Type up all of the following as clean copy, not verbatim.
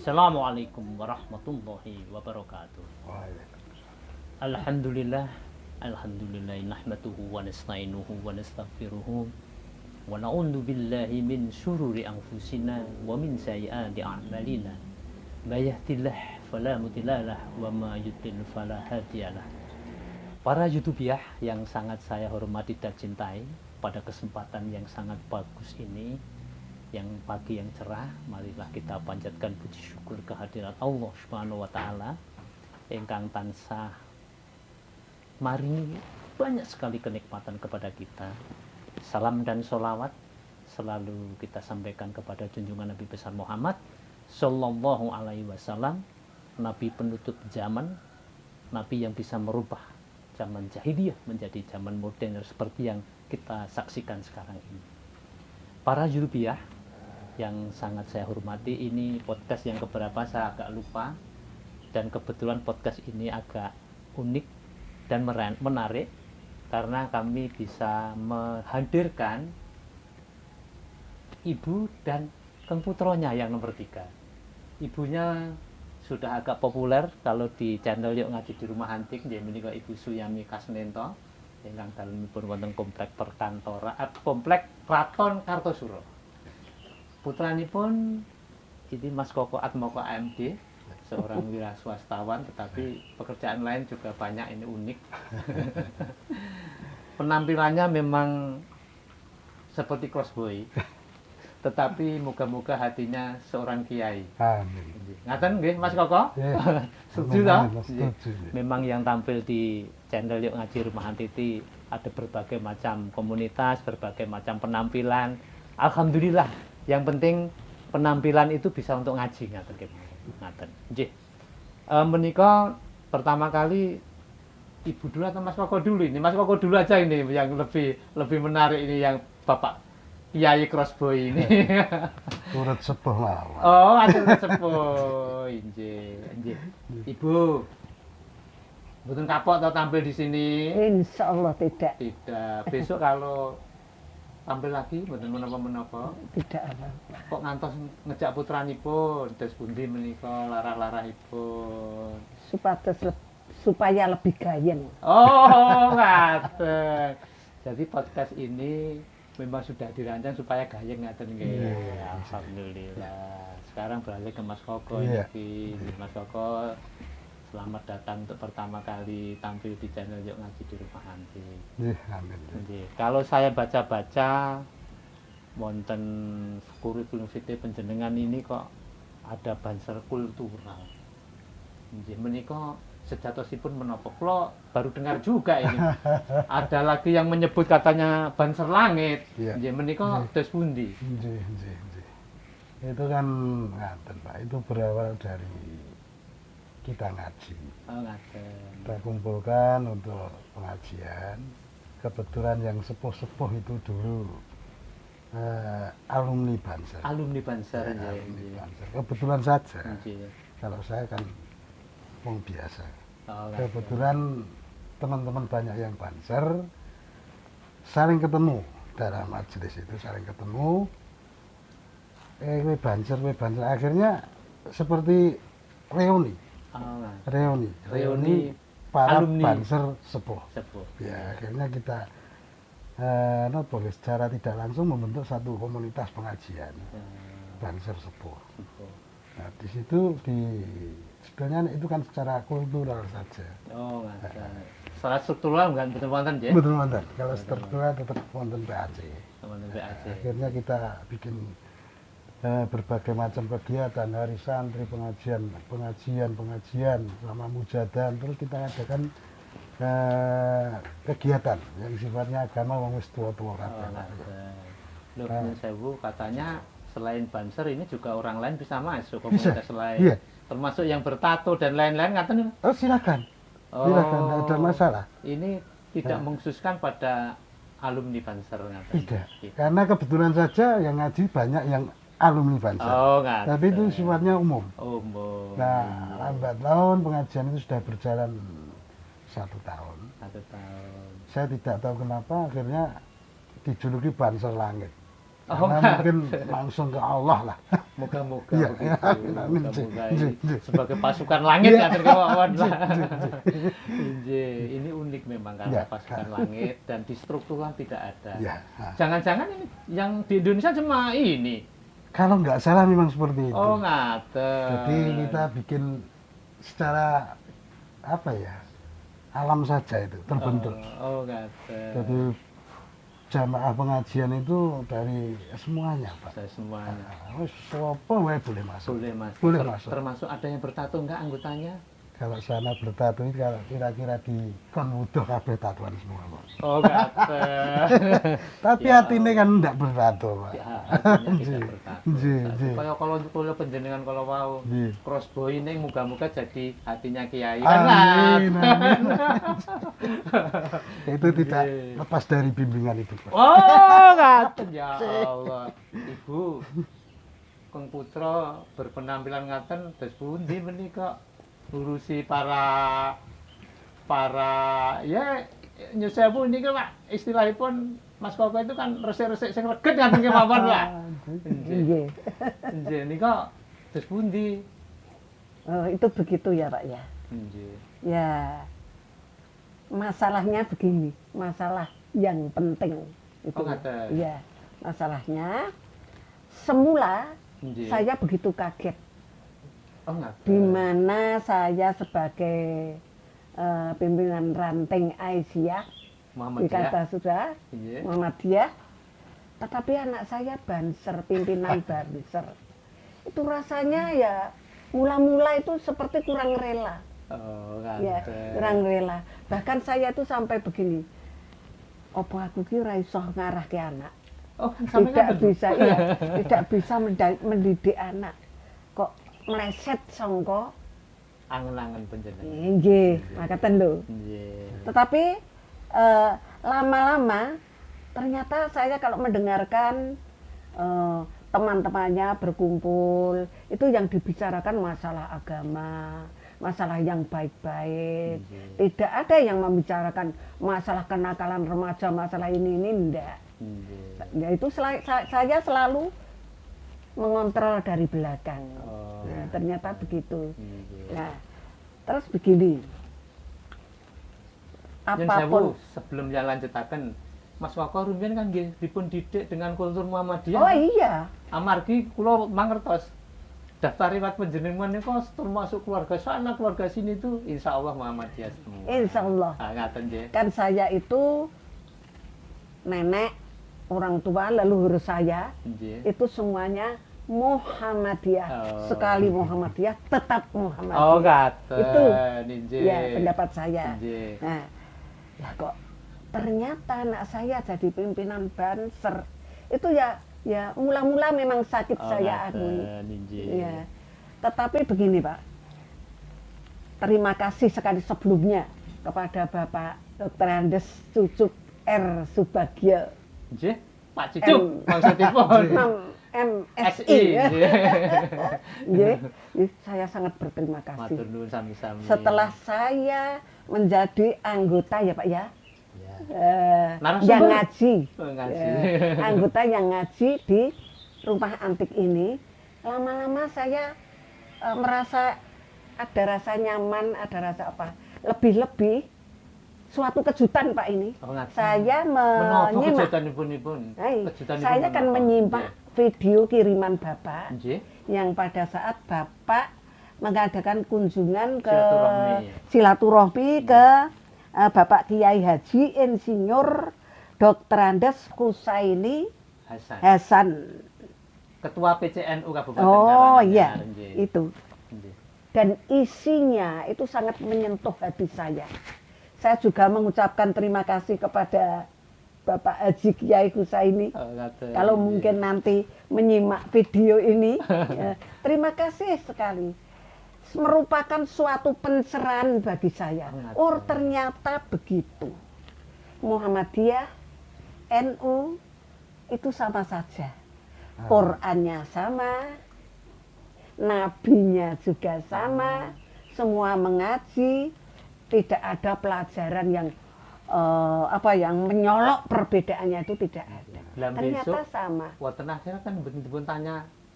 Assalamualaikum warahmatullahi wabarakatuh. Alhamdulillah, alhamdulillah nahmaduhu wa nasta'inuhu wa nastaghfiruhu wa na'udzu billahi min syururi anfusina wa min sayyiati a'malina. May yahdihillahu fala mudhillalah wa may yudlil fala hadiyalah. Para YouTubiah yang sangat saya hormati dan cintai, pada kesempatan yang sangat bagus ini, yang pagi yang cerah, marilah kita panjatkan puji syukur kehadirat Allah Subhanahu wa taala ingkang tansah maringi banyak sekali kenikmatan kepada kita. Salam dan sholawat selalu kita sampaikan kepada junjungan Nabi besar Muhammad Sallallahu Alaihi Wasallam, Nabi penutup zaman, Nabi yang bisa merubah zaman jahiliyah menjadi zaman modern seperti yang kita saksikan sekarang ini. Para YouTubiah yang sangat saya hormati, ini podcast yang keberapa saya agak lupa, dan kebetulan podcast ini agak unik dan menarik karena kami bisa menghadirkan ibu dan Kang Putronya yang nomor 3. Ibunya sudah agak populer kalau di channel Yuk Ngaji di Rumah Antik, jadi menika Ibu Suyami Kasnento ingkang dalemipun wonten komplek perkantoran komplek Kraton Kartosuro. Putranipun ini Mas Koko Atmoko AMD, seorang wira swastawan, tetapi pekerjaan lain juga banyak, ini unik. Penampilannya memang seperti crossboy, tetapi moga-moga hatinya seorang kiai. Amin. Ngaten nggih Mas Koko? Setuju toh? Setuju. Memang yang tampil di channel Yuk Ngaji Rumah Antiti ada berbagai macam komunitas, berbagai macam penampilan. Alhamdulillah, yang penting penampilan itu bisa untuk ngaji, ngaten ngaten. Nggih. Menika pertama kali Ibu dulu atau Mas Koko dulu? Ini Mas Koko dulu aja, ini yang lebih menarik, ini yang Bapak Kiai Crossboy ini. Urut sepuh mawon. Oh, atur sepuh. Nggih. Ibu, mboten kapok atau tampil di sini? Insya Allah tidak. Tidak. Besok kalau tampil lagi mboten menapa-menapa. Tidak apa. Kok ngantos ngejak putranipun terus pundi menika larah-larahipun? Supaya lebih gayeng. Oh, ngaten. Jadi podcast ini memang sudah dirancang supaya gayeng, ngaten nggih. Alhamdulillah. Sekarang beralih ke Mas Koko ini. Mas Koko, selamat datang untuk pertama kali tampil di channel Yuk Ngaji di Rumah Antik. Amin. Kalau saya baca-baca wonten kurikulum vitae panjenengan ini kok ada banser kultural. Nggih menika sejatosipun menapa? Kula baru dengar juga ini. Ada lagi yang menyebut katanya banser langit. Nggih menika dos pundi? Nggih. Itu kan ngaten Pak, itu berawal dari kita ngaji. Oh, ngaten. Kita kumpulkan untuk pengajian. Kebetulan yang sepuh-sepuh itu dulu alumni Banser. Alumni Banser, Ya, alumni Banser. Kebetulan saja. Nggih. Kalau saya kan wong biasa. Oh, Kebetulan teman-teman banyak yang Banser, saling ketemu dalam majelis itu, saling ketemu. We Banser. Akhirnya seperti reuni. Oh, Reuni para alumni Banser sepuh. sepuh. Ya, akhirnya kita boleh secara tidak langsung membentuk satu komunitas pengajian Banser sepuh. Nah, di situ sebenarnya itu kan secara kultural saja. Oh, ngaten. Secara struktural enggak betul wonten nggih? Betul wonten. Kalau struktural tetap wonten PAC. Wonten PAC. Akhirnya kita bikin berbagai macam kegiatan, hari santri, pengajian sama mujadan, terus kita adakan kegiatan yang sifatnya agama wong wis tua-tua kabeh. Lho, sewu katanya selain Banser ini juga orang lain bisa masuk Bisa. komunitas lain. Iya. Termasuk yang bertato dan lain-lain, ngaten. Oh, silakan. Silakan, tidak ada masalah. Ini tidak mengkhususkan pada alumni Banser, ngaten. Tidak. Karena kebetulan saja yang ngaji banyak yang alumni Banser. Oh, ngaten. Tapi itu sifatnya umum. Umum. Nah, lambat laun pengajian itu sudah berjalan 1 tahun. 1 tahun. Saya tidak tahu kenapa akhirnya dijuluki Banser Langit. Karena mungkin langsung ke Allah lah. Moga-moga Iya, begitu. amin, amin. Moga-moga Nggih, ini nggih. sebagai pasukan langit ya kawan lah. Ini unik memang karena Ya. pasukan langit dan di struktural tidak ada. Ya. Nah, Jangan-jangan ini yang di Indonesia cuma ini. kalau nggak salah memang seperti itu. Oh, ngaten. Jadi kita bikin secara apa ya, alam saja itu terbentuk. Oh, ngaten. Jadi jamaah pengajian itu dari semuanya, Pak. Saya semuanya. Wis apa wae boleh masuk. Boleh masuk. Boleh masuk. Termasuk ada yang bertato enggak anggotanya? Kalau sana bertato itu kalau kira-kira di kon wuduh kabeh tatuan semua, Pak. Oh, ngaten. Tapi Ya hati ini kan enggak bertato, Pak. Ya, artinya tidak bertato. Nggih, nggih. Kalau penjenengan kalau mau Nggih. crossbow ini muga-muga jadi hatinya kiai kan. Amin, amin. Itu tidak Nggih. lepas dari bimbingan itu, Pak. Oh, ngaten ya Allah. Ibu Kang Putra berpenampilan ngaten terus pundi menika ngurusi para ya nyusewu niki Pak istilahipun Mas Koko itu kan resik-resik sing reget ngaten kemawon Pak. Nggih. Nggih nika terus pundi? Oh, itu begitu ya Pak ya. Nggih. Ya, masalahnya begini, masalah yang penting itu. Oh, ngaten. Iya, masalahnya semula Nggih. saya begitu kaget Oh, ngaten. di mana saya sebagai pimpinan ranting Aisyah Muhammad dikata sudah Nggih. Muhammadiyah, tetapi anak saya Banser, pimpinan Banser. Itu rasanya ya mula-mula itu seperti kurang rela. Oh, Ya, ngaten. kurang rela. Bahkan saya tuh sampai begini. Apa aku ki ora iso ngarahke anak? Oh, sampai Tidak ngaten. bisa, iya, tidak bisa mendidik anak. Kok meleset sangka Angen-angen panjenengan. nggih, makaten lho. Nggih. Tetapi lama-lama ternyata saya kalau mendengarkan teman-temannya berkumpul, itu yang dibicarakan masalah agama, masalah yang baik-baik. Tidak ada yang membicarakan masalah kenakalan remaja, masalah ini enggak. Nggih. Ya itu saya selalu mengontrol dari belakang. Oh. Nah, ternyata begitu. Nggih. Nah, terus begini. Yen sewu Apapun sebelum yang lanjutaken Mas Wako rumiyin kan nggih dipun didik dengan kultur Muhammadiyah. Oh iya, Amargi kula mangertos daftar riwayat panjenengan niku termasuk keluarga sana keluarga sini itu insyaallah Muhammadiyah semua. insya Allah. Ah, ngaten nggih. Kan saya itu nenek, orang tua, leluhur saya Nggih. itu semuanya Muhammadiyah. Oh. Sekali Muhammadiyah, tetap Muhammadiyah. Oh, ngaten. Itu. Nggih. Ya, pendapat saya. Nggih. Nah, ya kok ternyata anak saya jadi pimpinan Banser. Itu ya mula-mula memang sakit Oh, saya ngaten. akui. Nggih. Ya. Tetapi begini, Pak. Terima kasih sekali sebelumnya kepada Bapak Dr. Andes Cucup R. Subagio. Nggih. Pak Cucup maksudipun. MSI. nggih. Nggih, saya sangat berterima kasih. Matur nuwun sami-sami. Setelah saya menjadi anggota ya Pak ya, Ya. Narasumber. yang ngaji, Oh, ngaji. anggota yang ngaji di rumah antik ini, lama-lama saya merasa ada rasa nyaman, ada rasa apa, lebih-lebih suatu kejutan Pak ini. Oh, ngaten. Saya Menapa menyimak, kejutanipun? Kejutanipun saya kan menapa? menyimak video kiriman Bapak Nggih. yang pada saat Bapak mengadakan kunjungan ke Silaturahmi. silaturahmi ke Bapak Kiai Haji Insinyur Dr. Andes Husaini Hasan. Hasan. Ketua PCNU Kabupaten Oh Karanganyar. iya, Nggih. itu. Nggih. Dan isinya itu sangat menyentuh hati saya. Saya juga mengucapkan terima kasih kepada Bapak Haji Kiai Husaini. Oh, ngaten. Kalau Nggih. mungkin nanti menyimak video ini, ya, terima kasih sekali. Merupakan suatu pencerahan bagi saya. Oh, ternyata begitu. Muhammadiyah, NU itu sama saja. Qurannya sama, nabinya juga sama, semua mengaji, tidak ada pelajaran yang yang menyolok perbedaannya itu tidak ada. Lah Ternyata besok sama. wonten akhirnya kan bener-bener tanya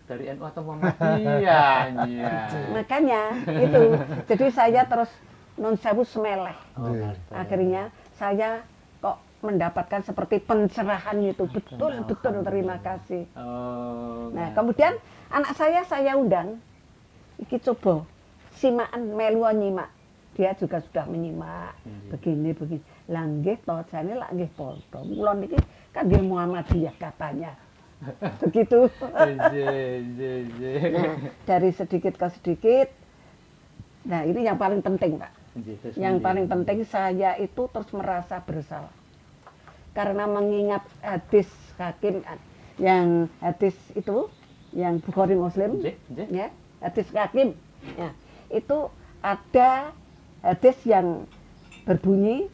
dari NU atau Muhammadiyah. Iya. Makanya itu. Jadi saya terus non sewu semeleh. Oh, Iya. ngoten. Akhirnya saya kok mendapatkan seperti pencerahan itu. Betul-betul terima kasih. Oh. Nah, ngoten. kemudian anak saya undang. Iki coba simaan melu nyimak. Dia juga sudah menyimak. Iya. Begini. Lah nggih to, jane lak nggih padha. Kula niki kan nggih Muhammadiyah katanya. Begitu. Nah, dari sedikit ke sedikit. Nah, ini yang paling penting, Pak. Yang paling penting saya itu terus merasa bersalah. Karena mengingat hadis Hakim yang hadis itu yang Bukhari Muslim, ya, hadis Hakim. Ya, itu ada hadis yang berbunyi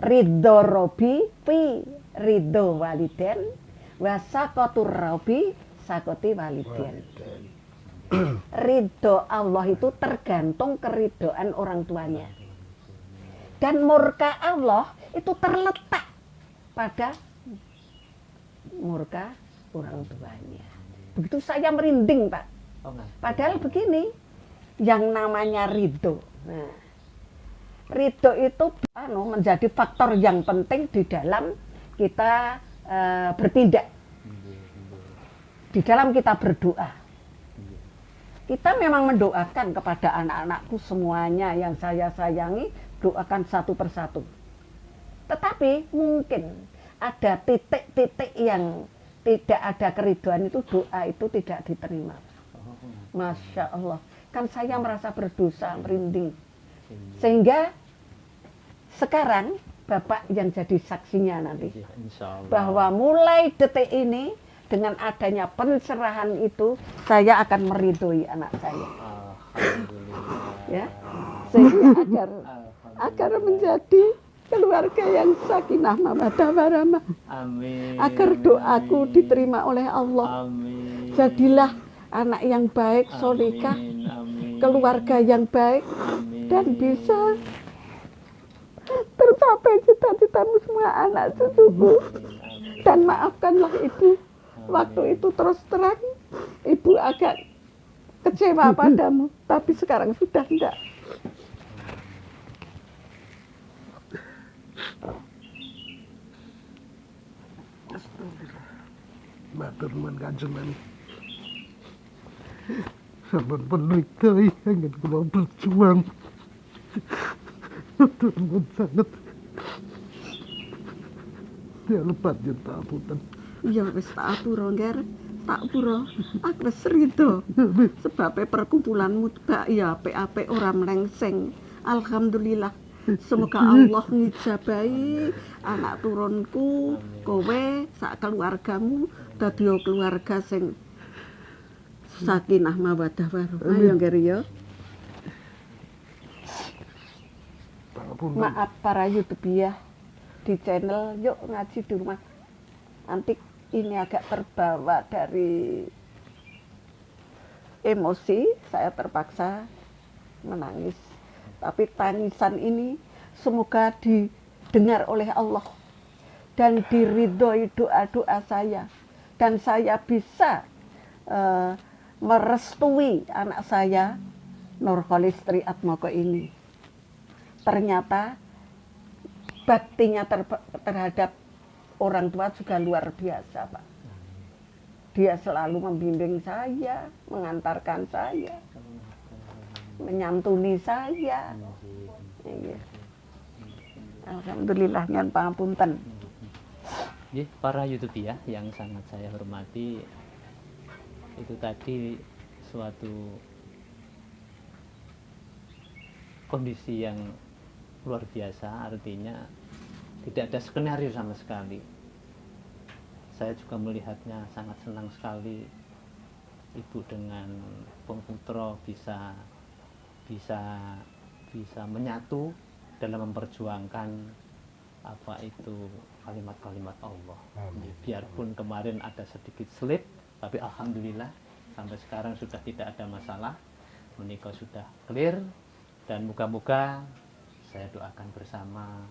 ridho robi pi ridho waliden wasakotur robi sakoti waliden. Ridho Allah itu tergantung keridoan orang tuanya. Dan murka Allah itu terletak pada murka orang tuanya. Begitu saya merinding, Pak. Oh, ngoten. Padahal begini, yang namanya ridho. Nah, ridho itu menjadi faktor yang penting di dalam kita bertindak, di dalam kita berdoa. Kita memang mendoakan kepada anak-anakku semuanya yang saya sayangi, doakan satu persatu. Tetapi mungkin ada titik-titik yang tidak ada keriduan itu, doa itu tidak diterima. Masya Allah, kan saya merasa berdosa, merinding. Sehingga sekarang Bapak yang jadi saksinya nanti, Insyaallah. bahwa mulai detik ini dengan adanya pencerahan itu saya akan meridhoi anak saya, Alhamdulillah. ya, sehingga agar menjadi keluarga yang sakinah mawaddah warahmah, Amin. agar doaku diterima oleh Allah. Amin. Jadilah anak yang baik, solihah, Amin. keluarga yang baik, Amin. dan bisa tercapai cita-citamu semua anak cucuku. Dan maafkanlah ibu, waktu itu terus terang ibu agak kecewa padamu, tapi sekarang sudah enggak. Matur nuwun Kanjeng Mani. Sampun penriktai ingin kula berjuang. Matur nuwun sanget. Ya lepat yen tak apunten. Ya wis tak atura ngger, tak pura. Aku wis rido. Sebab perkumpulanmu bak ya apik-apik ora melengseng. Alhamdulillah. Semoga Allah ngijabahi anak turunku, kowe, sak keluargamu dadi keluarga sing sakinah mawaddah warahmah ya ngger ya. Pangapunten. Maaf para YouTubiah di channel Yuk Ngaji di Rumah Antik ini agak terbawa dari emosi, saya terpaksa menangis. Tapi tangisan ini semoga didengar oleh Allah dan diridhoi doa-doa saya, dan saya bisa merestui anak saya Nurholistri Atmoko ini. Ternyata baktinya terhadap orang tua juga luar biasa, Pak. Dia selalu membimbing saya, mengantarkan saya, menyantuni saya. Iya. Alhamdulillah ngan pangapunten. Nggih, para YouTubiah yang sangat saya hormati, itu tadi suatu kondisi yang luar biasa, artinya tidak ada skenario sama sekali. Saya juga melihatnya sangat senang sekali ibu dengan Pung Putro bisa menyatu dalam memperjuangkan apa itu kalimat-kalimat Allah. Amin. Biarpun kemarin ada sedikit slip, tapi alhamdulillah sampai sekarang sudah tidak ada masalah, menikah sudah clear, dan moga-moga saya doakan bersama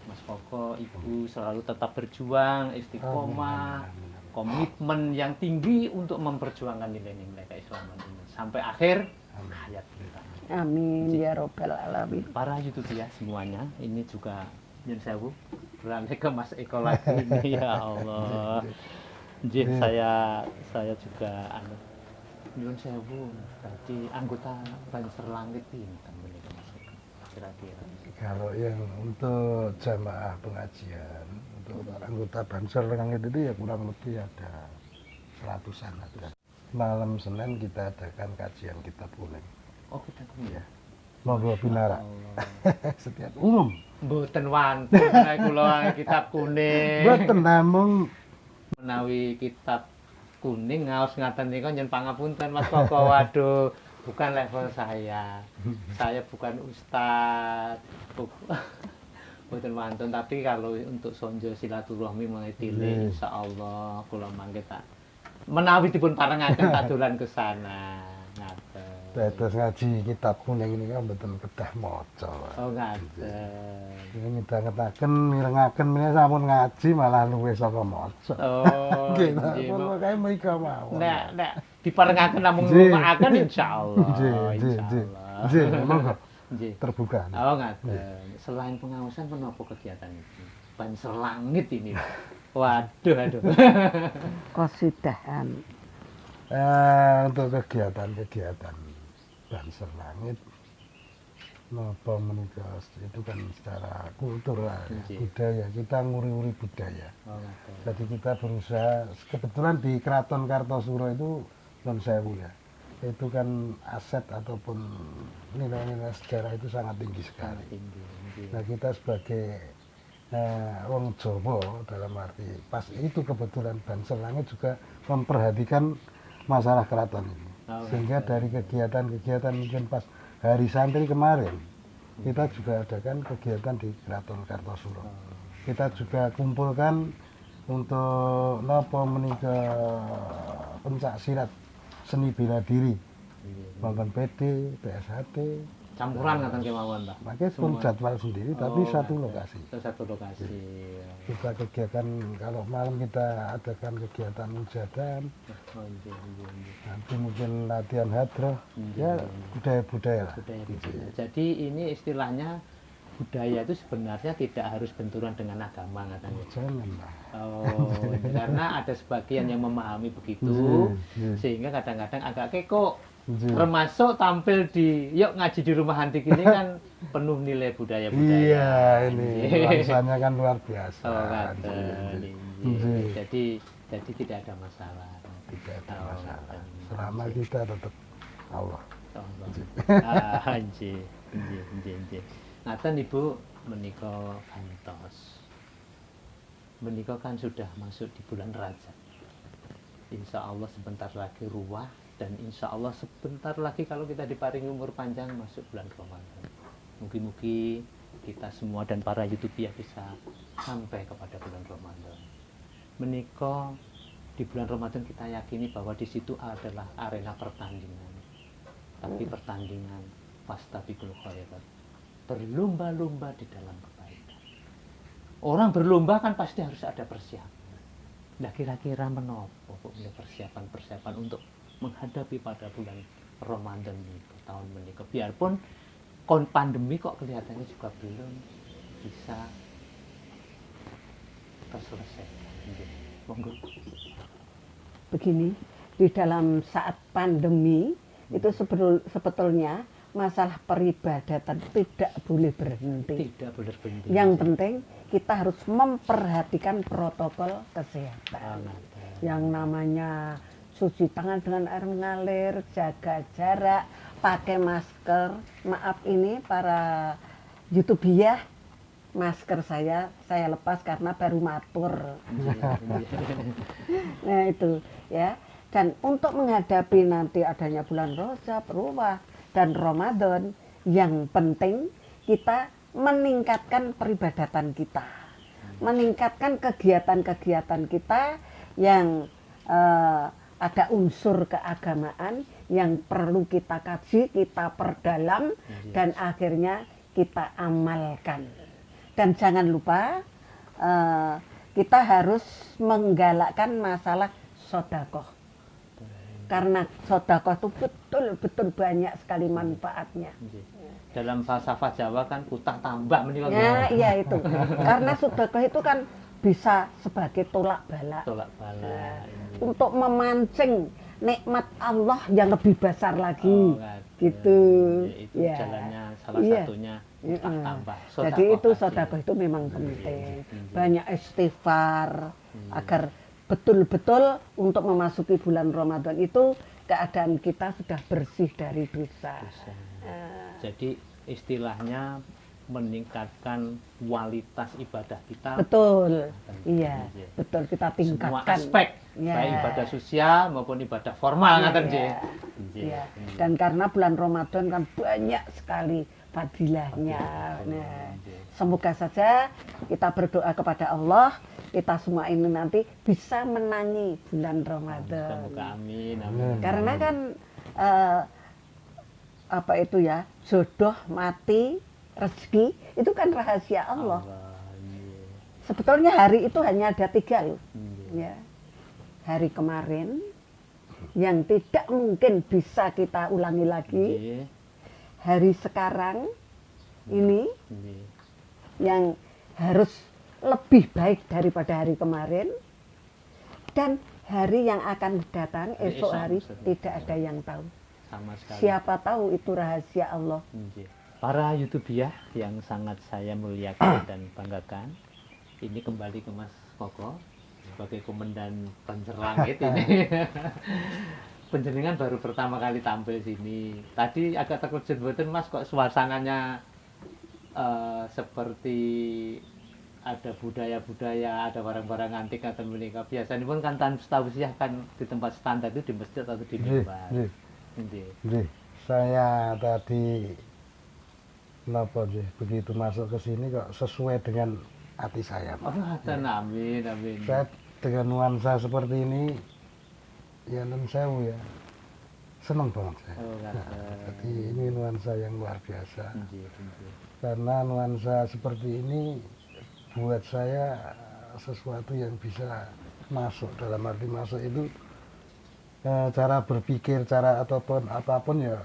Mas Koko, Ibu selalu tetap berjuang, istiqomah, komitmen yang tinggi untuk memperjuangkan nilai-nilai keislaman ini sampai akhir hayat kita. Amin ya robbal alamin. Para YouTuber semuanya, ini juga nyun sewu beralih ke Mas Eko lagi ini ya Allah. Jadi saya juga nyun sewu tadi anggota Banser Langit ini kan Mas Eko. Kira-kira. Kalau yang untuk jamaah pengajian, untuk anggota Banser Langit itu ya kurang lebih ada 100-an ada. Malam Senin kita adakan kajian kitab kuning. Oh kita kuning ya. Monggo binara. Setiap umum. Mboten wantun nek kula kitab kuning. Mboten namung menawi kitab kuning ngaos ngaten nika nyen pangapunten Mas Koko. Waduh, bukan level saya. Saya bukan ustaz. Mboten wantun, tapi kalau untuk sonjo silaturahmi mulai tilih insyaallah kula mangke tak menawi dipun parengaken tak dolan ke sana. Ngaten. Terus ngaji kitab kuning ini kan betul kedah maca. Oh ngaten. Ini midhangetaken mirengaken menika sampun ngaji malah luwih saka maca. Oh. Nggih, pun kae mrika mawon. Nek diparengaken namung ngrungokaken insyaallah. Nggih. Nggih, monggo. Nggih. Terbuka. Oh ngaten. Selain pengawasan menapa kegiatan itu? Banser Langit ini. Waduh, aduh. Kosidahan. Untuk kegiatan-kegiatan Banser Langit napa menika itu kan secara kultural budaya, kita nguri-uri budaya. Oh, ngaten. Jadi kita berusaha, kebetulan di Keraton Kartosuro itu non sewu ya, itu kan aset ataupun nilai-nilai sejarah itu sangat tinggi sekali. Nah kita sebagai wong Jawa dalam arti pas itu kebetulan Banser Langit juga memperhatikan masalah keraton ini. Sehingga dari kegiatan-kegiatan mungkin pas hari santri kemarin kita juga adakan kegiatan di Keraton Kartosuro. Kita juga kumpulkan untuk napa menika pencak silat seni bela diri. Wonten PD, PSHT, Campuran ngaten kemawon, Pak. makanya pun jadwal sendiri tapi satu lokasi. Satu lokasi. Kita kegiatan kalau malam kita adakan kegiatan mujadan, Oh, nggih. nanti mungkin latihan hadroh, ya budaya-budaya lah. Jadi ini istilahnya budaya itu sebenarnya tidak harus benturan dengan agama katanya. Jangan lah. Oh, karena ada sebagian yang memahami begitu sehingga kadang-kadang agak kekok. Termasuk tampil di yuk ngaji di rumah antik ini kan penuh nilai budaya-budaya. Iya, ini nuansanya kan luar biasa. Oh, ngaten. Jadi tidak ada masalah. Tidak ada masalah. Selama kita tetap Allah. Nggih. Ngaten Ibu menika kantos. Menika kan sudah masuk di bulan Rajab. Insya Allah sebentar lagi ruwah dan insya Allah sebentar lagi kalau kita diparingi umur panjang masuk bulan Ramadan. Mugi-mugi kita semua dan para YouTuber bisa sampai kepada bulan Ramadan. Menika di bulan Ramadan kita yakini bahwa di situ adalah arena pertandingan. Tapi pertandingan fastabiqul khairat. Berlomba-lomba di dalam kebaikan. Orang berlomba kan pasti harus ada persiapan. Nah kira-kira menapa persiapan-persiapan untuk menghadapi pada bulan Ramadan ini tahun menikah. Biarpun pandemi kok kelihatannya juga belum bisa terselesaikan. Monggo. Begini, di dalam saat pandemi itu sebetulnya masalah peribadatan tidak boleh berhenti. Tidak boleh berhenti. Yang penting kita harus memperhatikan protokol kesehatan. Yang namanya cuci tangan dengan air mengalir, jaga jarak, pakai masker. Maaf ini para YouTuber, masker saya lepas karena baru matur. Nah itu ya. Dan untuk menghadapi nanti adanya bulan Rajab, Ruwah, dan Ramadan, yang penting kita meningkatkan peribadatan kita, meningkatkan kegiatan-kegiatan kita yang ada unsur keagamaan yang perlu kita kaji, kita perdalam, dan akhirnya kita amalkan. Dan jangan lupa kita harus menggalakkan masalah sodakoh. Karena sodakoh itu betul-betul banyak sekali manfaatnya. Dalam falsafah Jawa kan kutah tambah menika. Ya, iya itu. Karena sodakoh itu kan bisa sebagai tolak bala. Tolak bala. Untuk memancing nikmat Allah yang lebih besar lagi. Gitu. Itu jalannya salah satunya kutah tambah. Jadi itu sodakoh itu memang penting. Banyak istighfar agar betul-betul untuk memasuki bulan Ramadan itu keadaan kita sudah bersih dari dosa. Jadi istilahnya meningkatkan kualitas ibadah kita. Betul, iya, betul kita tingkatkan. Semua aspek, baik ibadah sosial maupun ibadah formal, ngaten nggih. Iya. Dan karena bulan Ramadan kan banyak sekali fadilahnya. Nah, semoga saja kita berdoa kepada Allah, kita semua ini nanti bisa menangi bulan Ramadan. Semoga amin, amin. Karena kan apa itu ya, jodoh, mati, rezeki itu kan rahasia Allah. Sebetulnya hari itu hanya ada 3 loh. Ya. Hari kemarin yang tidak mungkin bisa kita ulangi lagi. Hari sekarang ini yang harus lebih baik daripada hari kemarin, dan hari yang akan datang esok hari tidak ada yang tahu. Sama sekali. Siapa tahu itu rahasia Allah. Para YouTubiah yang sangat saya muliakan dan banggakan, ini kembali ke Mas Koko sebagai komandan Banser Langit ini. Penjenengan baru pertama kali tampil sini. Tadi agak terkejut betul Mas, kok suasananya seperti ada budaya-budaya, ada barang-barang antik atau menikah. Biasanya pun kan tausiah kan di tempat standar itu di masjid atau di mimbar. Saya tadi begitu masuk ke sini kok sesuai dengan hati saya. Amin, amin. Saya dengan nuansa seperti ini, ya non sewu ya, senang banget saya. Jadi ini nuansa yang luar biasa. Karena nuansa seperti ini buat saya sesuatu yang bisa masuk, dalam arti masuk itu cara berpikir, cara ataupun apapun ya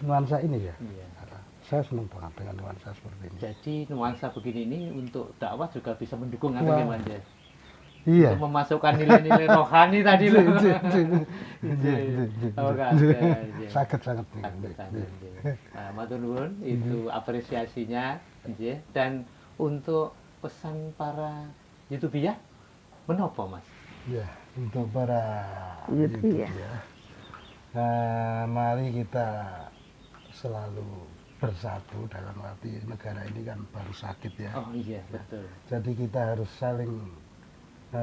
nuansa ini ya. Saya senang banget dengan nuansa seperti ini. Jadi nuansa begini ini untuk dakwah juga bisa mendukung atau gimana? Iya. Untuk memasukkan nilai-nilai rohani tadi loh. Sangat. Nah, matur nuwun, itu apresiasinya, dan untuk pesan para YouTubiah menapa Mas? Ya, untuk para YouTubiah, mari kita selalu bersatu, dalam arti negara ini kan baru sakit ya. Oh iya, betul. Jadi kita harus saling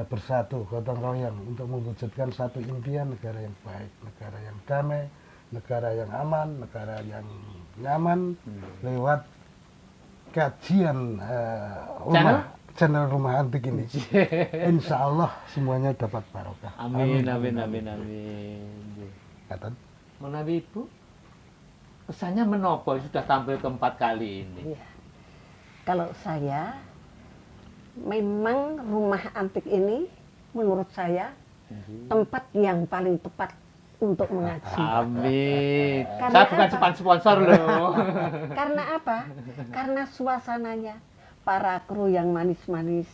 bersatu, gotong royong untuk mewujudkan satu impian negara yang baik, negara yang damai, negara yang aman, negara yang nyaman, lewat kajian channel Rumah Antik ini. Insya Allah semuanya dapat barokah. Amin. Kata menawi Ibu, pesannya menopo sudah tampil keempat kali ini? Ya. Kalau saya, memang Rumah Antik ini menurut saya tempat yang paling tepat untuk mengaji. Amin. Karena Saya bukan sponsor loh. Karena apa? Karena suasananya, para kru yang manis-manis,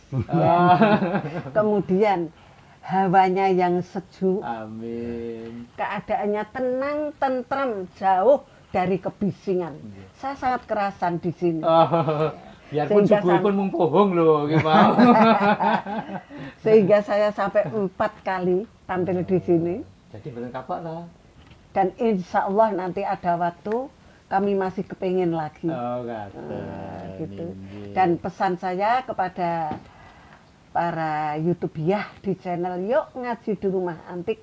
kemudian hawanya yang sejuk, keadaannya tenang, tentram, jauh dari kebisingan. Saya sangat kerasan di sini. Biarpun subuh pun mengpohong loh, gimana? Sehingga saya sampai 4 kali tampil di sini. Jadi bener kapok lah. Dan insya Allah nanti ada waktu kami masih kepingin lagi. Gitu. Dan pesan saya kepada para YouTubiah di channel Yuk Ngaji di Rumah Antik,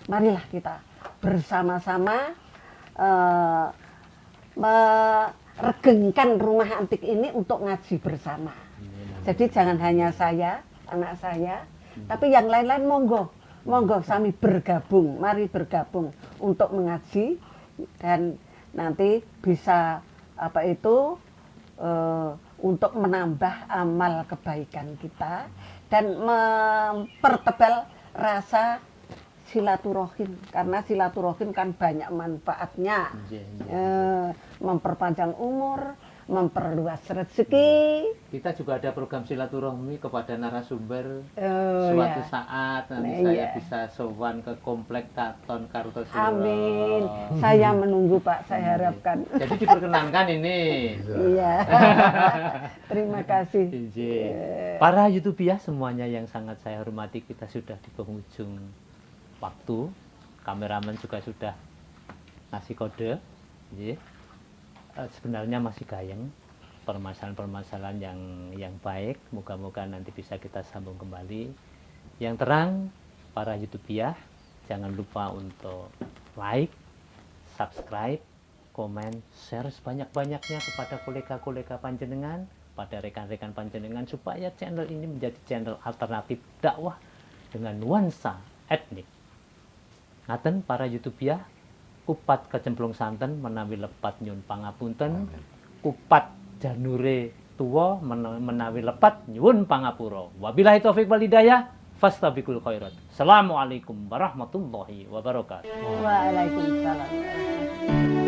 marilah kita bersama-sama meregengkan Rumah Antik ini untuk ngaji bersama. Jadi jangan hanya saya, anak saya, tapi yang lain-lain monggo kami bergabung, mari bergabung untuk mengaji, dan nanti bisa untuk menambah amal kebaikan kita dan mempertebal rasa silaturahim, karena silaturahim kan banyak manfaatnya. Memperpanjang umur, memperluas rezeki. Kita juga ada program silaturahmi kepada narasumber. Oh, Suatu ya. saat nanti Nah, saya iya. bisa sowan ke komplek Katon Kartosuro. Amin. Saya menunggu Pak, saya harapkan. Jadi diperkenankan ini. Iya. Terima kasih. Izin. Para YouTuber semuanya yang sangat saya hormati, kita sudah di penghujung waktu. Kameramen juga sudah ngasih kode. Nggih. Sebenarnya masih gayeng permasalahan-permasalahan yang baik. Moga-moga nanti bisa kita sambung kembali. Yang terang, para YouTuber jangan lupa untuk like, subscribe, komen, share sebanyak-banyaknya kepada kolega-kolega panjenengan, pada rekan-rekan panjenengan, supaya channel ini menjadi channel alternatif dakwah dengan nuansa etnik. Ngaten para YouTuber, kupat kecemplung santen menawi lepat nyun pangapunten, kupat janure tuwa menawi lepat nyuwun pangapura. Wabillahi taufik wal hidayah, fastabiqul khairat. Assalamualaikum warahmatullahi wabarakatuh. Waalaikumsalam.